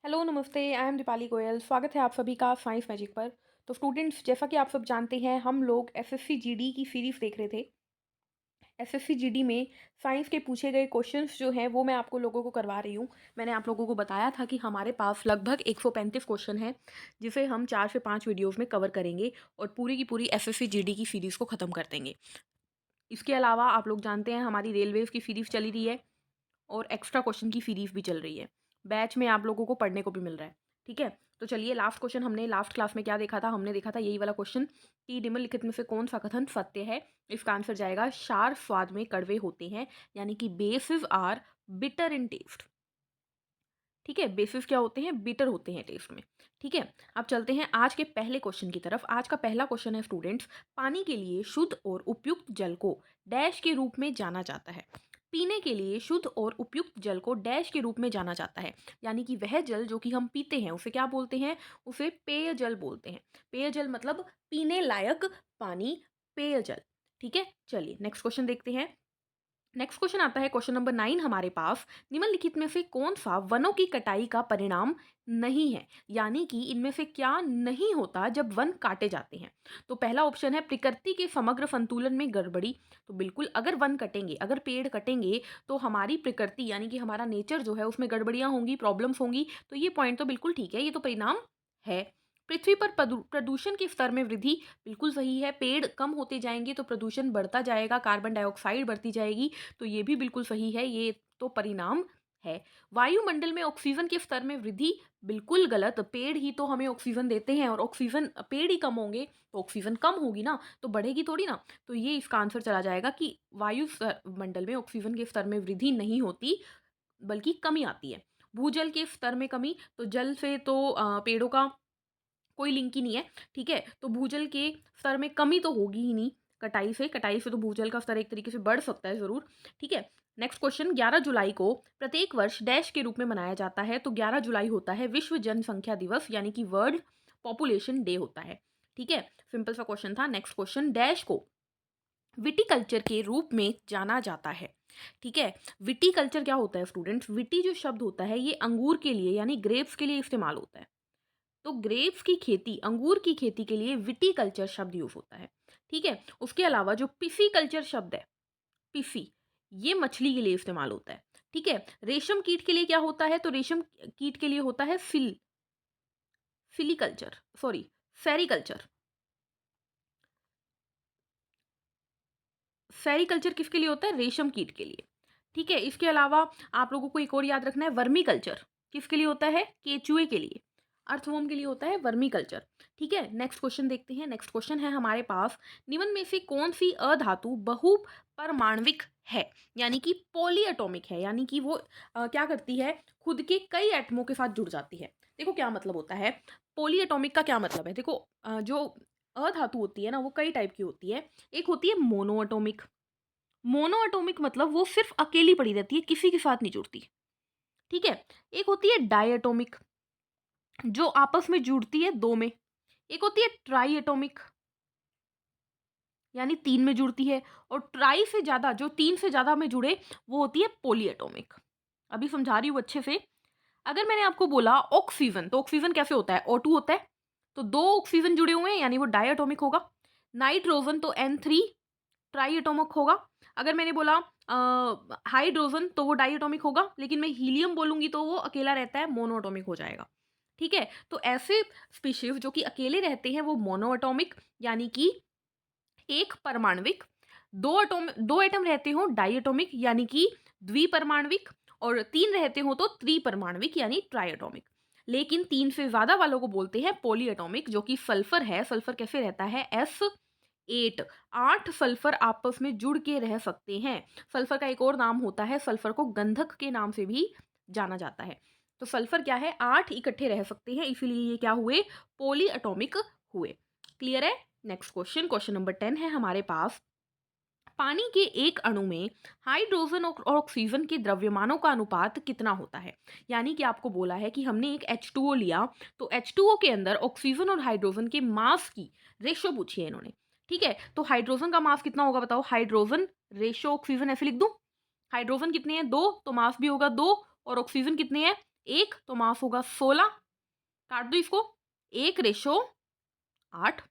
Hello, नमस्ते। I am Deepali Goyal. स्वागत है आप सभी का साइंस मैजिक पर। तो स्टूडेंट्स, जैसा कि आप सब जानते हैं, हम लोग एसएससी जीडी की सीरीज़ देख रहे थे। एसएससी जीडी में साइंस के पूछे गए क्वेश्चंस जो हैं वो मैं आपको लोगों को करवा रही हूँ। मैंने आप लोगों को बताया था कि हमारे पास लगभग 135 क्वेश्चन हैं, जिसे हम 4 से 5 वीडियोज़ में कवर करेंगे और पूरी की पूरी एसएससी जीडी की सीरीज़ को ख़त्म कर देंगे। इसके अलावा आप लोग जानते हैं हमारी रेलवेज़ की सीरीज़ चली रही है और एक्स्ट्रा क्वेश्चन की सीरीज़ भी चल रही है। बैच में आप लोगों को पढ़ने को भी मिल रहा है, ठीक है? तो चलिए, लास्ट क्वेश्चन हमने लास्ट क्लास में क्या देखा था? हमने देखा था यही वाला क्वेश्चन कि निम्नलिखित में से कौन-सा कथन सत्य है? इसका आंसर जाएगा क्षार स्वाद में कड़वे होते हैं, यानी कि bases are bitter in taste. ठीक है? बेसिस क्या होते हैं? बिटर होते हैं टेस्ट में। ठीक है? अब चलते हैं आज के पहले क्वेश्चन की तरफ। आज का पहला क्वेश्चन है स्टूडेंट्स, पानी के लिए शुद्ध और उपयुक्त जल को डैश के रूप में जाना जाता है। पीने के लिए शुद्ध और उपयुक्त जल को डैश के रूप में जाना जाता है, यानी कि वह जल जो कि हम पीते हैं उसे क्या बोलते हैं? उसे पेय जल बोलते हैं। पेय जल मतलब पीने लायक पानी, पेय जल। ठीक है? चलिए नेक्स्ट क्वेश्चन देखते हैं। नेक्स्ट क्वेश्चन आता है क्वेश्चन नंबर 9 हमारे पास। निम्नलिखित में से कौन सा वनों की कटाई का परिणाम नहीं है, यानी कि इनमें से क्या नहीं होता जब वन काटे जाते हैं? तो पहला ऑप्शन है प्रकृति के समग्र संतुलन में गड़बड़ी। तो बिल्कुल, अगर वन कटेंगे, अगर पेड़ कटेंगे, तो हमारी प्रकृति यानी कि हमारा नेचर जो है उसमें गड़बड़ियां होंगी, प्रॉब्लम्स होंगी। तो ये पॉइंट तो बिल्कुल ठीक है, ये तो परिणाम है। पृथ्वी पर प्रदूषण के स्तर में वृद्धि, बिल्कुल सही है। पेड़ कम होते जाएंगे तो प्रदूषण बढ़ता जाएगा, कार्बन डाइऑक्साइड बढ़ती जाएगी। तो ये भी बिल्कुल सही है, ये तो परिणाम है। वायुमंडल में ऑक्सीजन के स्तर में वृद्धि, बिल्कुल गलत। पेड़ ही तो हमें ऑक्सीजन देते हैं और ऑक्सीजन, पेड़ ही कम होंगे तो ऑक्सीजन कम होगी ना, तो बढ़ेगी थोड़ी ना। तो ये इसका आंसर चला जाएगा कि मंडल में ऑक्सीजन के स्तर में वृद्धि नहीं होती, बल्कि कमी आती है। भूजल के स्तर में कमी, तो जल से तो पेड़ों का कोई लिंक ही नहीं है। ठीक है? तो भूजल के स्तर में कमी तो होगी ही नहीं कटाई से तो भूजल का स्तर एक तरीके से बढ़ सकता है ज़रूर। ठीक है? नेक्स्ट क्वेश्चन, 11 जुलाई को प्रत्येक वर्ष डैश के रूप में मनाया जाता है। तो 11 जुलाई होता है विश्व जनसंख्या दिवस, यानी कि वर्ल्ड पॉपुलेशन डे होता है। ठीक है? सिंपल सा क्वेश्चन था। नेक्स्ट क्वेश्चन, डैश को विटिकल्चर के रूप में जाना जाता है। ठीक है? विटिकल्चर क्या होता है स्टूडेंट्स? विटी जो शब्द होता है ये अंगूर के लिए यानी ग्रेप्स के लिए इस्तेमाल होता है। तो ग्रेप्स की खेती, अंगूर की खेती के लिए विटीकल्चर शब्द यूज होता है। ठीक है? उसके अलावा जो पिफीकल्चर शब्द है, पिफी, ये मछली के लिए इस्तेमाल होता है। ठीक है? रेशम कीट के लिए क्या होता है? तो रेशम कीट के लिए होता है फिलीकल्चर, सॉरी, सेरीकल्चर। सेरीकल्चर किसके लिए होता है? रेशम कीट के लिए। ठीक है? इसके अलावा आप लोगों को एक और याद रखना है, वर्मी कल्चर किसके लिए होता है? केचुए के लिए, अर्थवर्म के लिए होता है वर्मी कल्चर। ठीक है? नेक्स्ट क्वेश्चन देखते हैं। नेक्स्ट क्वेश्चन है हमारे पास, निम्न में से कौन सी अधातु बहु परमाणविक है, यानी कि पॉलीएटॉमिक है, यानी कि वो क्या करती है, खुद के कई एटमों के साथ जुड़ जाती है। देखो क्या मतलब होता है पॉलीएटॉमिक का, क्या मतलब है? देखो जो अधातु होती है ना वो कई टाइप की होती है। एक होती है मोनोएटॉमिक। मोनोएटॉमिक मतलब वो सिर्फ अकेली पड़ी रहती है, किसी के साथ नहीं जुड़ती। ठीक है? एक होती है डायएटॉमिक, जो आपस में जुड़ती है दो में। एक होती है ट्राई एटॉमिक, यानी तीन में जुड़ती है। और ट्राई से ज्यादा, जो तीन से ज्यादा में जुड़े, वो होती है पोली एटॉमिक। अभी समझा रही हूँ अच्छे से। अगर मैंने आपको बोला ऑक्सीजन, तो ऑक्सीजन कैसे होता है? O2 होता है, तो दो ऑक्सीजन जुड़े हुए हैं यानी वो डायएटॉमिक होगा। नाइट्रोजन तो N3 ट्राई एटॉमिक होगा। अगर मैंने बोला हाइड्रोजन, तो वो डाइएटॉमिक होगा, लेकिन मैं हीलियम बोलूंगी तो वो अकेला रहता है, मोनोएटॉमिक हो जाएगा। ठीक है? तो ऐसे स्पीशीज जो कि अकेले रहते हैं वो मोनोएटॉमिक, यानी कि एक परमाणविक। दो एटम रहते हो डाइएटॉमिक, यानी कि द्विपरमाणविक। और तीन रहते हो तो त्रिपरमाणविक, यानी ट्राइएटॉमिक। लेकिन तीन से ज्यादा वालों को बोलते हैं पॉलीएटॉमिक, जो कि सल्फर है। सल्फर कैसे रहता है? S8, 8 सल्फर आपस में जुड़ के रह सकते हैं। सल्फर का एक और नाम होता है, सल्फर को गंधक के नाम से भी जाना जाता है। तो सल्फर क्या है? 8 इकट्ठे रह सकते हैं, इसीलिए ये क्या हुए? पोली एटॉमिक हुए। क्लियर है? नेक्स्ट क्वेश्चन, क्वेश्चन नंबर 10 है हमारे पास। पानी के एक अणु में हाइड्रोजन और ऑक्सीजन के द्रव्यमानों का अनुपात कितना होता है? यानी कि आपको बोला है कि हमने एक H2O लिया, तो H2O के अंदर ऑक्सीजन और हाइड्रोजन के मास की रेशो पूछी है इन्होंने। ठीक है? तो हाइड्रोजन का मास कितना होगा बताओ? हाइड्रोजन रेशो ऑक्सीजन, ऐसे लिख दूं? हाइड्रोजन कितने हैं? दो, तो मास भी होगा दो। और ऑक्सीजन कितने हैं? 1 तो माफ होगा 16, काट दो इसको, 1:8।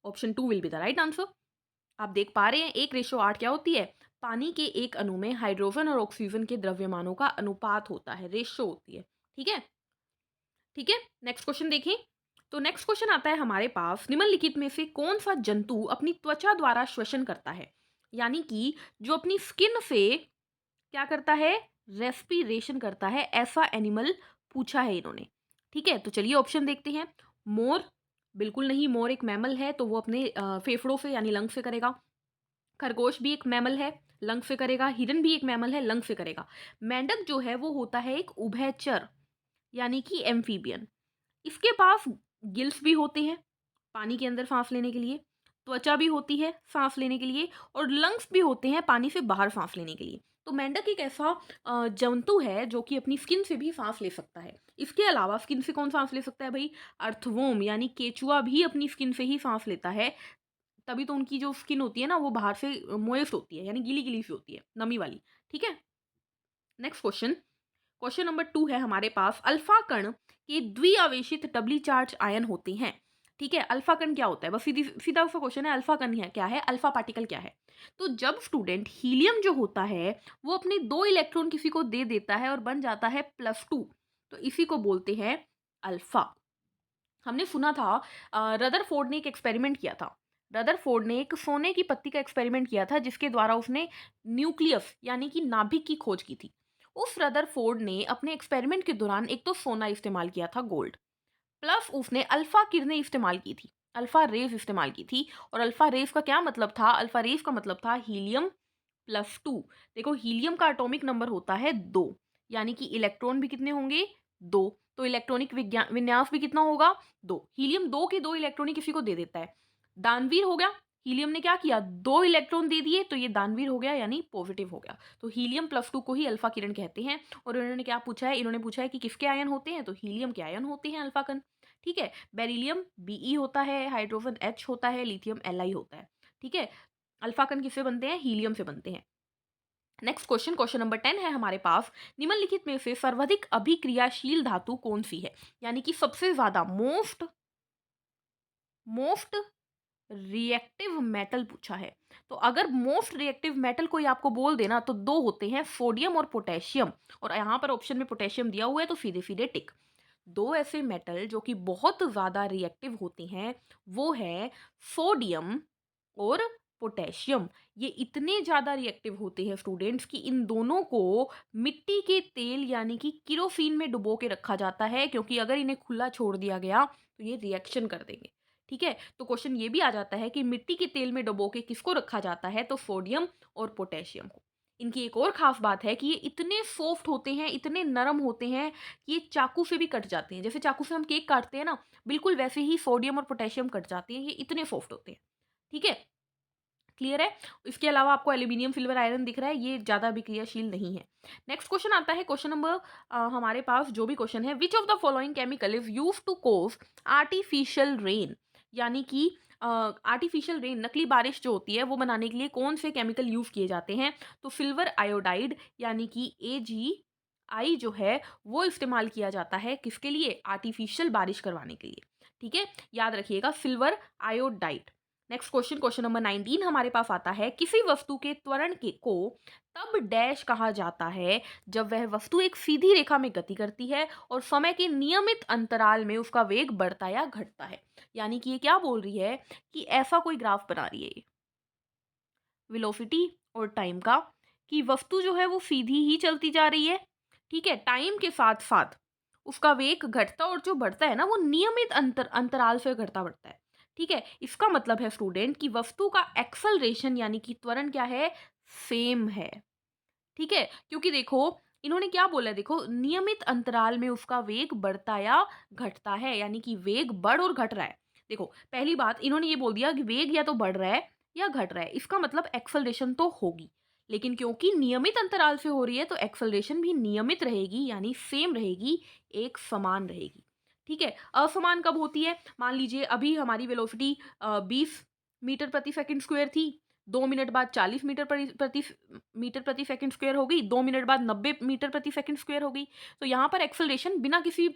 Option 2 will be the right answer. आप देख पा रहे हैं 1:8 क्या होती है? पानी के एक अणु में हाइड्रोजन और ऑक्सीजन के द्रव्यमानों का अनुपात होता है, रेशो होती है। ठीक है, ठीक है। नेक्स्ट क्वेश्चन देखें। तो नेक्स्ट क्वेश्चन आता है हमारे पास, निम्नलिखित में से कौन सा जंतु अपनी त्वचा द्वारा श्वसन करता है? यानी कि जो अपनी स्किन से क्या करता है? रेस्पिरेशन करता है, ऐसा एनिमल पूछा है इन्होंने। ठीक है, तो चलिए ऑप्शन देखते हैं। मोर, बिल्कुल नहीं, मोर एक मैमल है तो वो अपने फेफड़ों से यानी लंग से करेगा। खरगोश भी एक मैमल है, लंग से करेगा। हिरन भी एक मैमल है, लंग से करेगा। मेंढक जो है वो होता है एक उभयचर यानी कि एम्फीबियन। इसके पास गिल्स भी होते हैं पानी के अंदर सांस लेने के लिए, त्वचा भी होती है सांस लेने के लिए, और लंग्स भी होते हैं पानी से बाहर सांस लेने के लिए। तो मेंढक एक ऐसा जंतु है जो कि अपनी स्किन से भी सांस ले सकता है। इसके अलावा स्किन से कौन सांस ले सकता है भाई? अर्थवोम यानी केचुआ भी अपनी स्किन से ही सांस लेता है। तभी तो उनकी जो स्किन होती है ना वो बाहर से मोइस्ट होती है, यानी गीली गीली सी होती है, नमी वाली। ठीक है, नेक्स्ट क्वेश्चन। क्वेश्चन नंबर 2 है हमारे पास, अल्फा कण के द्विआवेशित डबली चार्ज आयन होते हैं। ठीक है, अल्फा कण क्या होता है? बस सीधी सीधा सा क्वेश्चन है, अल्फा कण है क्या है, अल्फा पार्टिकल क्या है? तो जब स्टूडेंट हीलियम जो होता है वो अपने 2 इलेक्ट्रॉन किसी को दे देता है और बन जाता है +2, तो इसी को बोलते हैं अल्फा। हमने सुना था रदरफोर्ड ने एक एक्सपेरिमेंट किया था। रदरफोर्ड ने एक सोने की पत्ती का एक्सपेरिमेंट किया था जिसके द्वारा उसने न्यूक्लियस यानी कि नाभिक की खोज की थी। उस रदरफोर्ड ने अपने एक्सपेरिमेंट के दौरान एक तो सोना इस्तेमाल किया था, गोल्ड, प्लस उसने अल्फा किरणें इस्तेमाल की थी, अल्फा रेज इस्तेमाल की थी। और अल्फा रेज का क्या मतलब था? अल्फा रेज का मतलब था हीलियम +2। देखो हीलियम का एटॉमिक नंबर होता है 2, यानी कि इलेक्ट्रॉन भी कितने होंगे? 2। तो इलेक्ट्रॉनिक विन्यास भी कितना होगा? 2। हीलियम 2 के 2 इलेक्ट्रॉन ही किसी को दे देता है, दानवीर हो गया। हीलियम ने क्या किया? 2 इलेक्ट्रॉन दे दिए तो ये दानवीर हो गया यानी पॉजिटिव हो गया। तो हीलियम +2 को ही अल्फा किरण कहते हैं। और इन्होंने क्या पूछा है? इन्होंने पूछा है कि किसके आयन होते हैं? तो हीलियम के आयन होते हैं अल्फा कण। ठीक है, बेरिलियम Be होता है, हाइड्रोजन H होता है, लिथियम Li होता है। ठीक है, अल्फा कण किससे बनते हैं? हीलियम से बनते हैं। नेक्स्ट क्वेश्चन, क्वेश्चन नंबर 10 है हमारे पास, निम्नलिखित में से सर्वाधिक अभिक्रियाशील धातु कौन सी है? यानी कि सबसे ज्यादा मोस्ट मोस्ट रिएक्टिव मेटल पूछा है। तो अगर मोस्ट रिएक्टिव मेटल कोई आपको बोल देना तो दो होते हैं, सोडियम और पोटेशियम। और यहाँ पर ऑप्शन में पोटेशियम दिया हुआ है तो सीधे सीधे टिक। दो ऐसे मेटल जो कि बहुत ज्यादा रिएक्टिव होते हैं वो है सोडियम और पोटेशियम। ये इतने ज्यादा रिएक्टिव होते हैं स्टूडेंट्स कि इन दोनों को मिट्टी के तेल यानी कि किरोसिन में डुबो के रखा जाता है, क्योंकि अगर इन्हें खुला छोड़ दिया गया तो ये रिएक्शन कर देंगे। ठीक है, तो क्वेश्चन ये भी आ जाता है कि मिट्टी के तेल में डुबो के किसको रखा जाता है? तो सोडियम और पोटेशियम को। इनकी एक और खास बात है कि ये इतने सॉफ्ट होते हैं, इतने नरम होते हैं कि ये चाकू से भी कट जाते हैं। जैसे चाकू से हम केक काटते हैं ना, बिल्कुल वैसे ही सोडियम और पोटेशियम कट जाते हैं, ये इतने सॉफ्ट होते हैं। ठीक है, क्लियर है? इसके अलावा आपको एल्यूमिनियम, सिल्वर, आयरन दिख रहा है, ये ज़्यादा अभिक्रियाशील नहीं है। नेक्स्ट क्वेश्चन आता है, क्वेश्चन नंबर हमारे पास जो भी क्वेश्चन है, which of the following chemical is use to cause artificial rain? यानी कि आर्टिफिशियल रेन, नकली बारिश जो होती है वो बनाने के लिए कौन से केमिकल यूज किए जाते हैं? तो सिल्वर आयोडाइड यानी कि AgI जो है वो इस्तेमाल किया जाता है किसके लिए? आर्टिफिशियल बारिश करवाने के लिए। ठीक है, याद रखिएगा, silver iodide. Next question, question number 19 हमारे पास आता है, किसी वस्तु के त्वरण के को तब डैश कहा जाता है जब वह वस्तु एक सीधी रेखा में गति करती है और समय के नियमित अंतराल में उसका वेग बढ़ता या घटता है। यानी कि ये क्या बोल रही है कि ऐसा कोई ग्राफ बना रही है वेलोसिटी और टाइम का, कि वस्तु जो है वो सीधी ही चलती जा रही है। ठीक है, टाइम के साथ साथ उसका वेग घटता और जो बढ़ता है ना वो नियमित अंतराल से घटता बढ़ता है। ठीक है, इसका मतलब है स्टूडेंट कि वस्तु का एक्सेलरेशन यानी कि त्वरण क्या है? सेम है। ठीक है, क्योंकि देखो इन्होंने क्या बोला है, देखो नियमित अंतराल में उसका वेग बढ़ता या घटता है, यानी कि वेग बढ़ और घट रहा है। देखो पहली बात इन्होंने ये बोल दिया कि वेग या तो बढ़ रहा है या घट रहा है, इसका मतलब एक्सेलरेशन तो होगी, लेकिन क्योंकि नियमित अंतराल से हो रही है तो एक्सेलरेशन भी नियमित रहेगी यानी सेम रहेगी, एक समान रहेगी। ठीक है, असमान कब होती है? मान लीजिए अभी हमारी वेलोसिटी 20 मीटर प्रति सेकंड स्क्वायर थी, 2 मिनट बाद 40 मीटर प्रति सेकंड स्क्वायर हो गई, 2 मिनट बाद 90 मीटर प्रति सेकंड स्क्वायर हो गई। तो यहाँ पर एक्सेलरेशन बिना किसी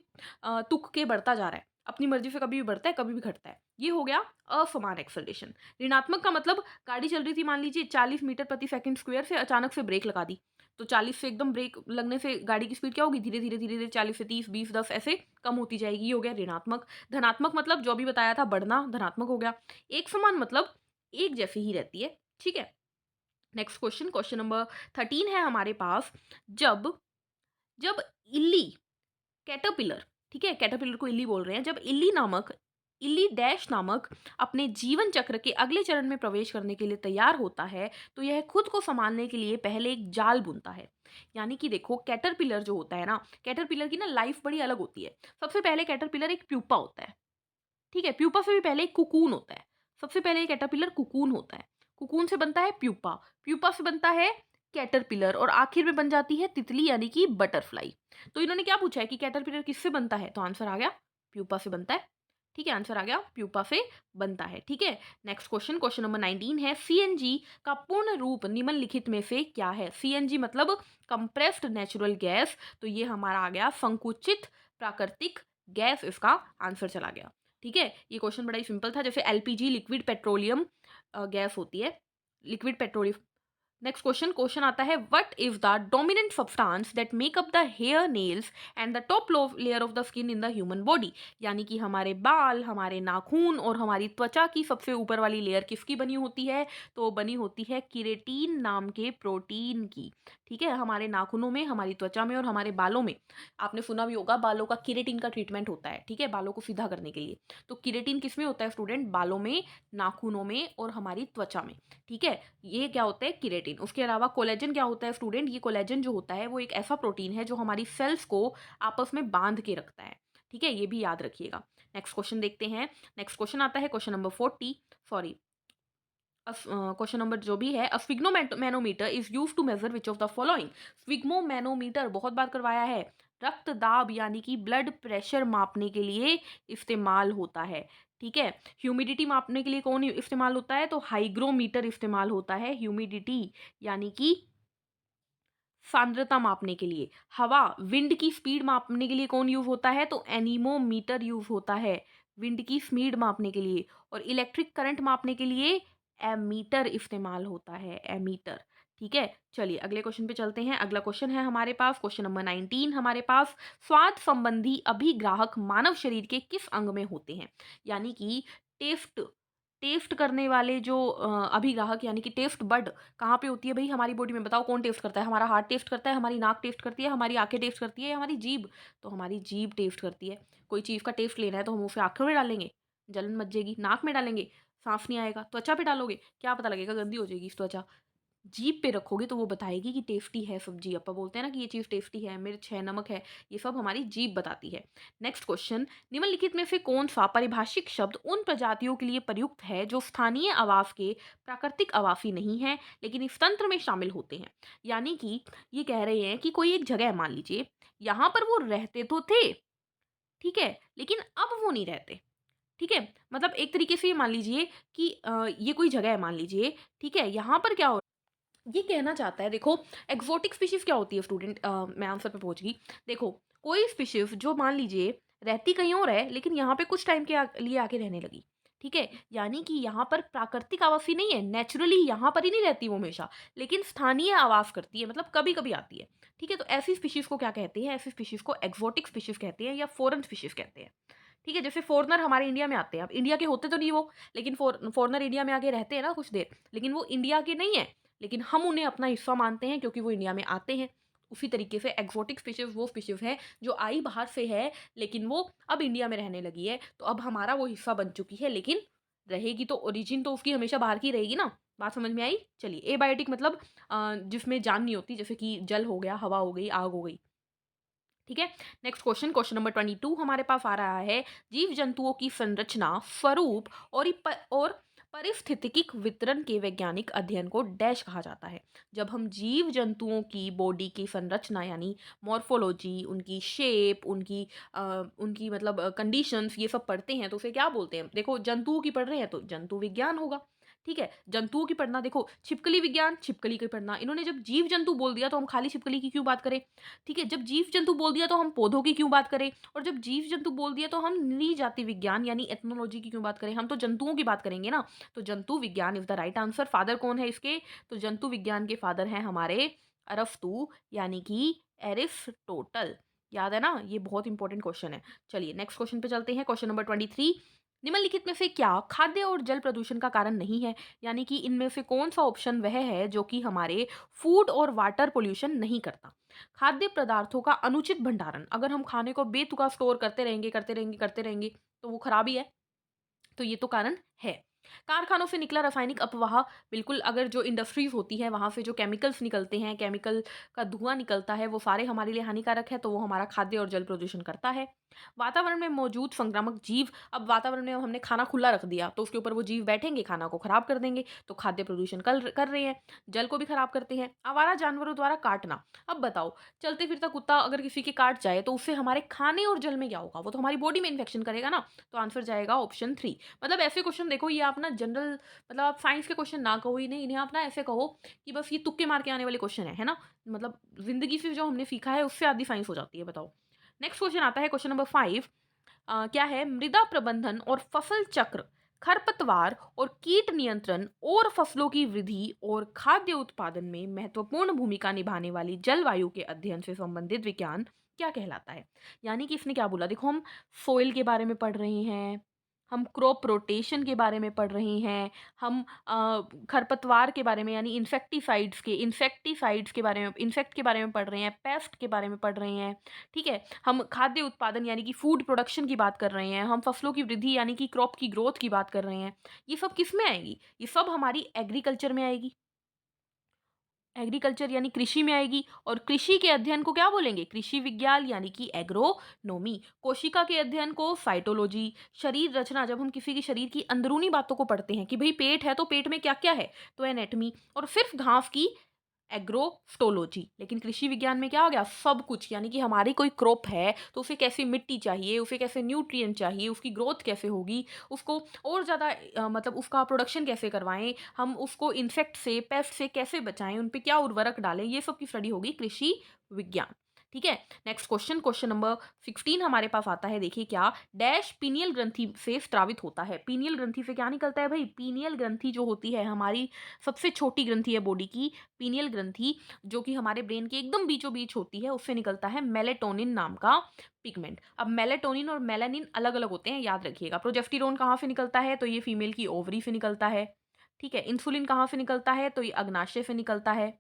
तुक के बढ़ता जा रहा है, अपनी मर्जी से कभी भी बढ़ता है, कभी भी घटता है। ये हो गया असमान एक्सेलरेशन। ऋणात्मक का मतलब गाड़ी चल रही थी मान लीजिए 40 मीटर प्रति सेकंड स्क्वायर से, अचानक से ब्रेक लगा दी, तो 40 से एकदम ब्रेक लगने से गाड़ी की स्पीड क्या होगी, धीरे धीरे धीरे धीरे 40 से 30, 20, 10 ऐसे कम होती जाएगी। ये हो गया ऋणात्मक। धनात्मक मतलब जो भी बताया था, बढ़ना, धनात्मक हो गया। एक समान मतलब एक जैसी ही रहती है, ठीक है। नेक्स्ट क्वेश्चन, क्वेश्चन नंबर 13 है हमारे पास। जब जब इल्ली, कैटरपिलर, ठीक है, कैटरपिलर को इल्ली बोल रहे हैं, जब इल्ली डैश नामक अपने जीवन चक्र के अगले चरण में प्रवेश करने के लिए तैयार होता है, तो यह खुद को संभालने के लिए पहले एक जाल बुनता है। यानी कि देखो, कैटरपिलर जो होता है ना, कैटरपिलर की ना लाइफ बड़ी अलग होती है। सबसे पहले कैटरपिलर एक प्यूपा होता है, ठीक है, प्यूपा से भी पहले एक कुकून होता है। सबसे पहले कैटरपिलर कुकून होता है, कुकून से बनता है प्यूपा, प्यूपा से बनता है कैटरपिलर, और आखिर में बन जाती है तितली यानी कि बटरफ्लाई। तो इन्होंने क्या पूछा है कि कैटरपिलर किससे बनता है, तो आंसर आ गया प्यूपा से बनता है, ठीक है, आंसर आ गया प्यूपा से बनता है, ठीक है। नेक्स्ट क्वेश्चन, क्वेश्चन नंबर 19 है, सीएनजी का पूर्ण रूप निम्नलिखित में से क्या है। सीएनजी मतलब कंप्रेस्ड नेचुरल गैस, तो ये हमारा आ गया संकुचित प्राकृतिक गैस, इसका आंसर चला गया, ठीक है। ये क्वेश्चन बड़ा ही सिंपल था। जैसे एलपीजी लिक्विड पेट्रोलियम गैस होती है, liquid petroleum. Next question, question आता है, what is the dominant substance that make up the hair nails and the top layer of the skin in the human body. यानी कि हमारे बाल, हमारे नाखून और हमारी त्वचा की सबसे ऊपर वाली लेयर किसकी बनी होती है, तो बनी होती है केराटिन नाम के प्रोटीन की, ठीक है। हमारे नाखूनों में, हमारी त्वचा में और हमारे बालों में, आपने सुना भी होगा, बालों का केराटिन का ट्रीटमेंट होता है, ठीक है, बालों को सीधा करने के लिए। तो केराटिन किस में होता है स्टूडेंट, बालों में, नाखूनों में और हमारी त्वचा में, ठीक है। ये क्या होता है, केराटिन। उसके अलावा कोलेजन क्या होता है स्टूडेंट, ये कोलेजन जो होता है वो एक ऐसा प्रोटीन है जो हमारी सेल्स को आपस में बांध के रखता है, ठीक है, ये भी याद रखिएगा। नेक्स्ट क्वेश्चन देखते हैं। नेक्स्ट क्वेश्चन आता है question number 40, sorry, question number जो भी है, a sphygmomanometer is used to measure which of the following. Sphygmomanometer बहुत बार करवाया है, रक्त दाब यानी कि ब्लड प्रेशर मापने के लिए इस्तेमाल होता है, ठीक है। ह्यूमिडिटी मापने के लिए कौन इस्तेमाल होता है, तो हाइग्रोमीटर इस्तेमाल होता है, ह्यूमिडिटी यानी कि सांद्रता मापने के लिए। हवा, विंड की स्पीड मापने के लिए कौन यूज होता है, तो एनीमोमीटर यूज होता है, विंड की स्पीड मापने के लिए। और इलेक्ट्रिक करंट मापने के लिए एमीटर इस्तेमाल होता है, एमीटर, ठीक है। चलिए अगले क्वेश्चन पे चलते हैं। अगला क्वेश्चन है हमारे पास, क्वेश्चन नंबर 19 हमारे पास, स्वाद संबंधी अभिग्राहक मानव शरीर के किस अंग में होते हैं। यानी कि टेस्ट टेस्ट करने वाले जो अभिग्राहक यानी कि टेस्ट बड कहाँ पे होती है भाई हमारी बॉडी में, बताओ कौन टेस्ट करता है, हमारा हार्ट टेस्ट करता है, हमारी नाक टेस्ट करती है, हमारी आंखें टेस्ट करती है, या हमारी जीभ, तो हमारी जीभ टेस्ट करती है। कोई चीज़ का टेस्ट लेना है तो हम उसे आंखों में डालेंगे, जलन मच जाएगी, नाक में डालेंगे, सांस नहीं आएगा, त्वचा पे डालोगे, क्या पता लगेगा, गंदी हो जाएगी त्वचा। जीभ पे रखोगे तो वो बताएगी कि टेस्टी है सब्जी, अपन बोलते हैं ना कि ये चीज़ टेस्टी है, मिर्च है, नमक है, ये सब हमारी जीभ बताती है। नेक्स्ट क्वेश्चन, निम्नलिखित में से कौन सा पारिभाषिक शब्द उन प्रजातियों के लिए प्रयुक्त है जो स्थानीय आवास के प्राकृतिक आवासी नहीं है लेकिन इस तंत्र में शामिल होते हैं। यानी कि ये कह रहे हैं कि कोई एक जगह है, मान लीजिए यहाँ पर वो रहते तो थे, ठीक है, लेकिन अब वो नहीं रहते, ठीक है। मतलब एक तरीके से ये मान लीजिए कि ये कोई जगह है मान लीजिए, ठीक है, यहाँ पर क्या हो, ये कहना चाहता है, देखो एक्सोटिक स्पीशीज क्या होती है स्टूडेंट, मैं आंसर पे पहुंच गई। देखो कोई स्पीशीज जो मान लीजिए रहती कहीं और है लेकिन यहाँ पे कुछ टाइम के लिए आके रहने लगी, ठीक है, यानी कि यहाँ पर प्राकृतिक आवास ही नहीं है, नेचुरली यहाँ पर ही नहीं रहती वो हमेशा, लेकिन स्थानीय आवास करती है, मतलब कभी कभी आती है, ठीक है। तो ऐसी स्पीशीज को क्या कहते हैं, ऐसी स्पीशीज को एक्सोटिक स्पीशीज कहते हैं या फॉरेन स्पीशीज कहते हैं, ठीक है। जैसे फॉरनर हमारे इंडिया में आते हैं, अब इंडिया के होते तो नहीं वो, लेकिन फॉरनर इंडिया में आके रहते हैं ना कुछ देर, लेकिन वो इंडिया के नहीं है, लेकिन हम उन्हें अपना हिस्सा मानते हैं क्योंकि वो इंडिया में आते हैं। उसी तरीके से एक्सोटिक स्पीशीज वो स्पीशीज है जो आई बाहर से है लेकिन वो अब इंडिया में रहने लगी है, तो अब हमारा वो हिस्सा बन चुकी है, लेकिन रहेगी तो ओरिजिन तो उसकी हमेशा बाहर की रहेगी ना। बात समझ में आई। चलिए, एबायोटिक मतलब जिसमें जान नहीं होती, जैसे कि जल हो गया, हवा हो गई, आग हो गई, ठीक है। नेक्स्ट क्वेश्चन, क्वेश्चन नंबर 22 हमारे पास आ रहा है, जीव जंतुओं की संरचना, स्वरूप और परिस्थितिक वितरण के वैज्ञानिक अध्ययन को डैश कहा जाता है। जब हम जीव जंतुओं की बॉडी की संरचना यानी मॉर्फोलॉजी, उनकी शेप, उनकी मतलब कंडीशंस, ये सब पढ़ते हैं तो उसे क्या बोलते हैं, देखो जंतुओं की पढ़ रहे हैं तो जंतु विज्ञान होगा, ठीक है, जंतुओं की पढ़ना, देखो छिपकली विज्ञान, छिपकली की पढ़ना। इन्होंने जब जीव जंतु बोल दिया तो हम खाली छिपकली की क्यों बात करें? ठीक है, जब जीव जंतु बोल दिया तो हम पौधों की क्यों बात करें? और जब जीव जंतु बोल दिया तो हम नृजाति विज्ञान यानी एथनोलॉजी की क्यों बात करें? हम तो जंतुओं की बात करेंगे ना। तो जंतु विज्ञान is the right answer. Father कौन है इसके? तो जंतु विज्ञान के फादर हैं हमारे अरस्तू यानी कि एरिस्टोटल। याद है ना, ये बहुत इंपॉर्टेंट क्वेश्चन है। चलिए नेक्स्ट क्वेश्चन पे चलते हैं। क्वेश्चन नंबर 23, निम्नलिखित में से क्या खाद्य और जल प्रदूषण का कारण नहीं है? यानी कि इनमें से कौन सा ऑप्शन वह है जो कि हमारे फूड और वाटर पोल्यूशन नहीं करता? खाद्य पदार्थों का अनुचित भंडारण, अगर हम खाने को बेतुका स्टोर करते रहेंगे तो वो खराब ही है। तो ये तो कारण है। कारखानों से निकला रासायनिक अपवाह, बिल्कुल, अगर जो इंडस्ट्रीज होती है वहाँ से जो केमिकल्स निकलते हैं, केमिकल का धुआं निकलता है, वो सारे हमारे लिए हानिकारक है, तो वो हमारा खाद्य और जल प्रदूषण करता है। वातावरण में मौजूद संक्रामक जीव, अब वातावरण में हमने खाना खुला रख दिया तो उसके ऊपर वो जीव बैठेंगे, खाना को खराब कर देंगे, तो खाद्य प्रदूषण कर रहे हैं, जल को भी खराब करते हैं। आवारा जानवरों द्वारा काटना, अब बताओ, चलते फिरता कुत्ता अगर किसी के काट जाए तो उससे हमारे खाने और जल में क्या होगा? वो तो हमारी बॉडी में इन्फेक्शन करेगा ना। तो आंसर जाएगा ऑप्शन 3। मतलब ऐसे क्वेश्चन देखो, ये आप ना जनरल, मतलब आप साइंस के क्वेश्चन ना कहो, इन्हें आप ना ऐसे कहो कि बस ये तुक्के मार के आने वाले क्वेश्चन है ना। मतलब जिंदगी से जो हमने सीखा है उससे आधी साइंस हो जाती है। बताओ, नेक्स्ट क्वेश्चन आता है, क्वेश्चन नंबर 5। क्या है? मृदा प्रबंधन और फसल चक्र, खरपतवार और कीट नियंत्रण और फसलों की वृद्धि और खाद्य उत्पादन में महत्वपूर्ण भूमिका निभाने वाली जलवायु के अध्ययन से संबंधित विज्ञान क्या कहलाता है? यानी कि इसने क्या बोला, देखो हम सोइल के बारे में पढ़ रहे हैं, हम क्रॉप रोटेशन के बारे में पढ़ रहे हैं, हम खरपतवार के बारे में यानी इंसेक्टिसाइड्स के बारे में, इंसेक्ट के बारे में पढ़ रहे हैं, पेस्ट के बारे में पढ़ रहे हैं। ठीक है, हम खाद्य उत्पादन यानी कि फूड प्रोडक्शन की बात कर रहे हैं, हम फसलों की वृद्धि यानी कि क्रॉप की ग्रोथ की बात कर रहे हैं। ये सब किस में आएगी? ये सब हमारी एग्रीकल्चर में आएगी। एग्रीकल्चर यानी कृषि में आएगी, और कृषि के अध्ययन को क्या बोलेंगे? कृषि विज्ञान यानी कि एग्रोनोमी। कोशिका के अध्ययन को साइटोलॉजी। शरीर रचना, जब हम किसी की शरीर की अंदरूनी बातों को पढ़ते हैं कि भाई पेट है तो पेट में क्या क्या है, तो एनेटमी। और सिर्फ घास की एग्रोस्टोलॉजी। लेकिन कृषि विज्ञान में क्या हो गया? सब कुछ, यानी कि हमारी कोई क्रॉप है तो उसे कैसी मिट्टी चाहिए, उसे कैसे न्यूट्रिएंट चाहिए, उसकी ग्रोथ कैसे होगी, उसको और ज़्यादा मतलब उसका प्रोडक्शन कैसे करवाएं, हम उसको इंसेक्ट से, पेस्ट से कैसे बचाएं, उन पे क्या उर्वरक डालें, ये सब की स्टडी होगी कृषि विज्ञान। ठीक है, नेक्स्ट क्वेश्चन, क्वेश्चन नंबर 16 हमारे पास आता है। देखिए क्या, डैश पीनियल ग्रंथि से स्रावित होता है? पीनियल ग्रंथि से क्या निकलता है भाई? पीनियल ग्रंथि जो होती है हमारी सबसे छोटी ग्रंथि है बॉडी की, पीनियल ग्रंथि, जो कि हमारे ब्रेन के एकदम बीचों बीच होती है, उससे निकलता है मेलेटोनिन नाम का पिगमेंट। अब मेलेटोनिन और मेलानिन अलग अलग होते हैं, याद रखिएगा। प्रोजेस्टेरोन कहाँ से निकलता है? तो ये फीमेल की ओवरी से निकलता है। ठीक है, इंसुलिन कहाँ से निकलता है? तो ये अग्नाशय से निकलता है।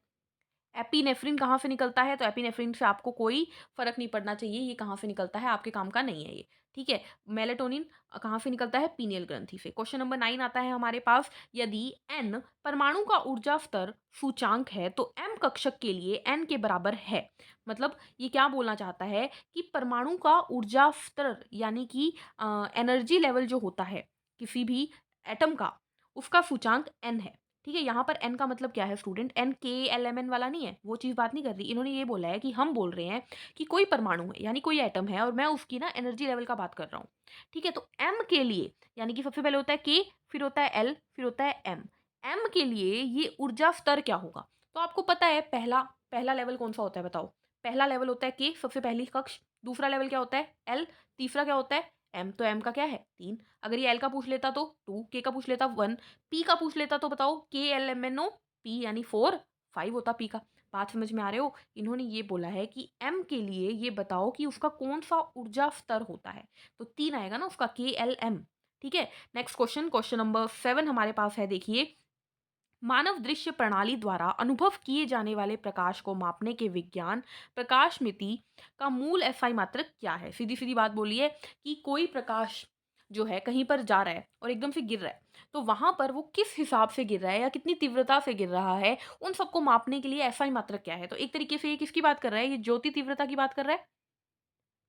एपिनेफ्रिन कहाँ से निकलता है? तो एपिनेफ्रिन से आपको कोई फर्क नहीं पड़ना चाहिए, ये कहाँ से निकलता है, आपके काम का नहीं है ये। ठीक है, मेलेटोनिन कहाँ से निकलता है? पीनियल ग्रंथि से। क्वेश्चन नंबर 9 आता है हमारे पास, यदि एन परमाणु का ऊर्जा स्तर सूचांक है तो एम कक्षक के लिए एन के बराबर है। मतलब ये क्या बोलना चाहता है कि परमाणु का ऊर्जा स्तर यानी कि एनर्जी लेवल जो होता है किसी भी एटम का, उसका सूचांक एन है। ठीक है, यहाँ पर एन का मतलब क्या है स्टूडेंट? एन के एल एम एन वाला नहीं है, वो चीज़ बात नहीं कर रही। इन्होंने ये बोला है कि हम बोल रहे हैं कि कोई परमाणु है यानी कोई एटम है और मैं उसकी ना एनर्जी लेवल का बात कर रहा हूँ। ठीक है, तो एम के लिए यानी कि सबसे पहले होता है के, फिर होता है एल, फिर होता है एम। एम के लिए ये ऊर्जा स्तर क्या होगा? तो आपको पता है पहला पहला लेवल कौन सा होता है? बताओ। पहला लेवल होता है के, सबसे पहली कक्ष। दूसरा लेवल क्या होता है? एल। तीसरा क्या होता है? एम। तो एम का क्या है? 3। अगर ये एल का पूछ लेता तो 2, के का पूछ लेता 1, पी का पूछ लेता तो बताओ, K L M N O P यानी 4, 5 होता पी का। बात समझ में आ रहे हो? इन्होंने ये बोला है कि एम के लिए ये बताओ कि उसका कौन सा ऊर्जा स्तर होता है, तो 3 आएगा ना उसका, के एल एम। ठीक है, नेक्स्ट क्वेश्चन, क्वेश्चन नंबर 7 हमारे पास है। देखिए, मानव दृश्य प्रणाली द्वारा अनुभव किए जाने वाले प्रकाश को मापने के विज्ञान प्रकाश मिति का मूल एसआई मात्रक क्या है? सीधी सीधी बात बोलिए कि कोई प्रकाश जो है कहीं पर जा रहा है और एकदम से गिर रहा है, तो वहां पर वो किस हिसाब से गिर रहा है या कितनी तीव्रता से गिर रहा है, उन सबको मापने के लिए एसआई मात्रक क्या है? तो एक तरीके से ये किसकी बात कर रहा है? ये ज्योति तीव्रता की बात कर रहा है,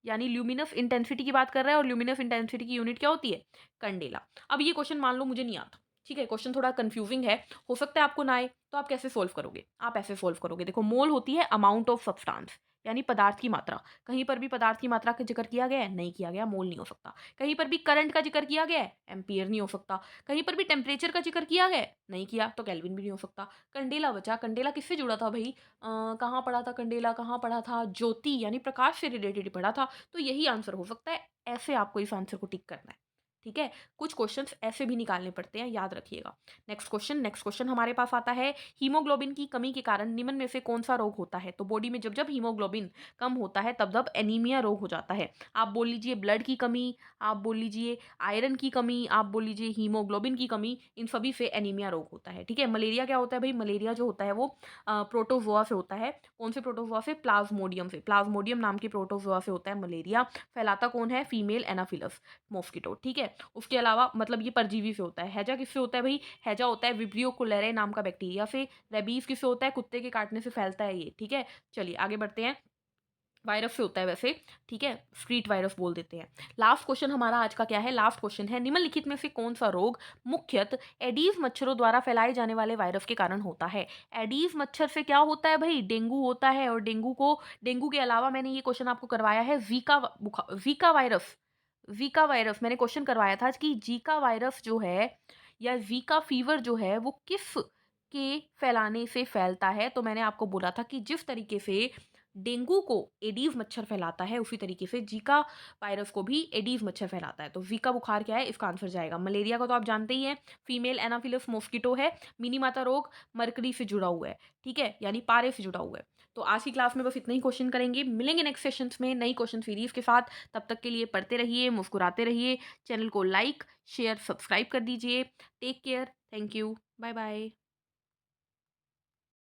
यानी ल्यूमिनस इंटेंसिटी की बात कर रहा है, और ल्यूमिनस इंटेंसिटी की यूनिट क्या होती है? कैंडेला। अब ये क्वेश्चन मान लो मुझे नहीं आता, ठीक है, क्वेश्चन थोड़ा कंफ्यूजिंग है, हो सकता है आपको ना आए, तो आप कैसे सोल्व करोगे? आप ऐसे सोल्व करोगे, देखो मोल होती है अमाउंट ऑफ सब्सटेंस, यानी पदार्थ की मात्रा। कहीं पर भी पदार्थ की मात्रा का ज़िक्र किया गया है? नहीं किया गया, मोल नहीं हो सकता। कहीं पर भी करंट का ज़िक्र किया गया है? एम्पीयर नहीं हो सकता। कहीं पर भी टेम्परेचर का ज़िक्र किया गया है? नहीं किया, तो केल्विन भी नहीं हो सकता। कंडेला बचा, कंडेला किससे जुड़ा था भई? कहाँ पढ़ा था कंडेला, कहाँ पढ़ा था? ज्योति यानी प्रकाश से रिलेटेड पढ़ा था, तो यही आंसर हो सकता है। ऐसे आपको इस आंसर को टिक करना है, ठीक है? कुछ क्वेश्चंस ऐसे भी निकालने पड़ते हैं, याद रखिएगा। नेक्स्ट क्वेश्चन हमारे पास आता है, हीमोग्लोबिन की कमी के कारण निम्न में से कौन-सा रोग होता है? तो बॉडी में जब-जब हीमोग्लोबिन कम होता है, तब-तब एनीमिया रोग हो जाता है। आप बोल लीजिए ब्लड की कमी, आप बोल लीजिए आयरन की कमी, आप बोल लीजिए हीमोग्लोबिन की कमी, इन सभी से एनीमिया रोग होता है, ठीक है? मलेरिया क्या होता है भई? मलेरिया जो होता है वो प्रोटोज़ोआ से होता है। कौन से प्रोटोज़ोआ से? प्लाज़्मोडियम से। प्लाज़्मोडियम नाम के प्रोटोज़ोआ से होता है मलेरिया। फैलाता कौन है? फीमेल एनाफिलस मॉस्किटो, ठीक है? उसके अलावा मतलब ये परजीवी से होता है। हैजा किससे होता है भई? हैजा होता है विब्रियो कुलेरे नाम का बैक्टीरिया से। रेबीज़ किससे होता है? कुत्ते के काटने से फैलता है ये, ठीक है? चलिए आगे बढ़ते हैं। वायरस से होता है वैसे, ठीक है? स्ट्रीट वायरस बोल देते हैं। लास्ट क्वेश्चन हमारा आज का क्या है? लास्ट क्वेश्चन है, निम्नलिखित में से कौन-सा रोग मुख्यतः एडीज़ मच्छरों द्वारा फैलाए जाने वाले वायरस के कारण होता है? एडीज़ मच्छर से क्या होता है भई? डेंगू होता है और डेंगू के अलावा मैंने ये क्वेश्चन आपको करवाया है ज़ीका वायरस मैंने क्वेश्चन करवाया था कि ज़ीका वायरस जो है या ज़ीका फ़ीवर जो है वो किस के फैलाने से फैलता है? तो मैंने आपको बोला था कि जिस तरीके से डेंगू को एडीज़ मच्छर फैलाता है, उसी तरीके से ज़ीका वायरस को भी एडीज़ मच्छर फैलाता है। तो ज़ीका बुखार क्या है? इसका आंसर जाएगा। मलेरिया का तो आप जानते ही हैं, फीमेल एनाफिलस मॉस्किटो है। मिनीमाता रोग मरकरी से जुड़ा हुआ है, ठीक है? यानी पारे से जुड़ा हुआ है। तो आज की क्लास में बस इतना ही क्वेश्चन करेंगे। मिलेंगे नेक्स्ट सेशंस में नई क्वेश्चन सीरीज़ के साथ। तब तक के लिए पढ़ते रहिए, मुस्कुराते रहिए। चैनल को लाइक, शेयर, सब्सक्राइब कर दीजिए। Take care. Thank you. Bye bye.